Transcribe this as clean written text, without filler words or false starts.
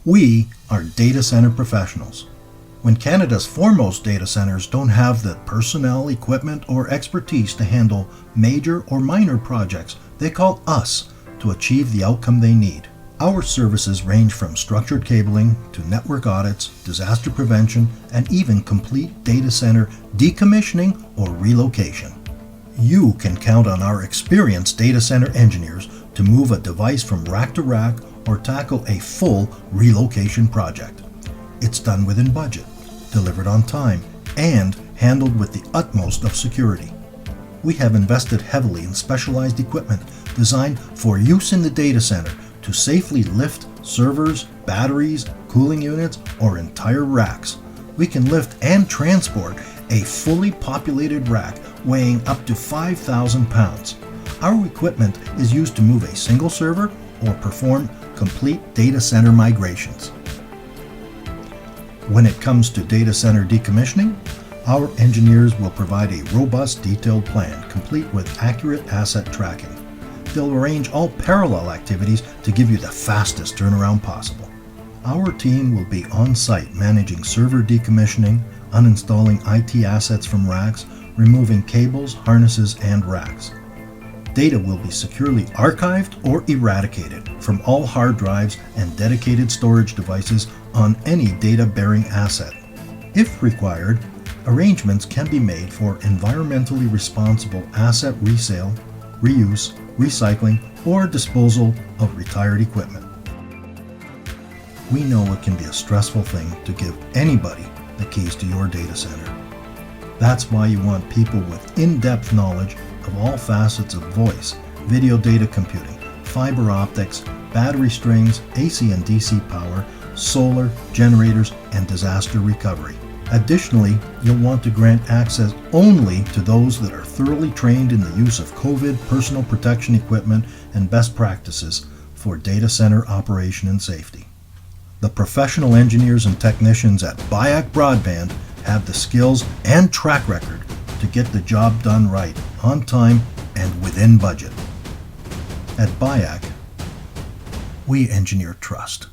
We are data center professionals. When Canada's foremost data centers don't have the personnel, equipment, or expertise to handle major or minor projects, they call us to achieve the outcome they need. Our services range from structured cabling to network audits, disaster prevention, and even complete data center decommissioning or relocation. You can count on our experienced data center engineers to move a device from rack to rack or tackle a full relocation project. It's done within budget, delivered on time, and handled with the utmost of security. We have invested heavily in specialized equipment designed for use in the data center to safely lift servers, batteries, cooling units, or entire racks. We can lift and transport a fully populated rack weighing up to 5,000 pounds. Our equipment is used to move a single server or perform complete data center migrations. When it comes to data center decommissioning, our engineers will provide a robust, detailed plan complete with accurate asset tracking. They'll arrange all parallel activities to give you the fastest turnaround possible. Our team will be on site managing server decommissioning, uninstalling IT assets from racks, removing cables, harnesses, and racks. Data will be securely archived or eradicated from all hard drives and dedicated storage devices on any data-bearing asset. If required, arrangements can be made for environmentally responsible asset resale, reuse, recycling, or disposal of retired equipment. We know it can be a stressful thing to give anybody the keys to your data center. That's why you want people with in-depth knowledge of all facets of voice, video data computing, fiber optics, battery strings, AC and DC power, solar, generators, and disaster recovery. Additionally, you'll want to grant access only to those that are thoroughly trained in the use of COVID personal protection equipment and best practices for data center operation and safety. The professional engineers and technicians at BIAC Broadband have the skills and track record to get the job done right, on time, and within budget. At BIAC, we engineer trust.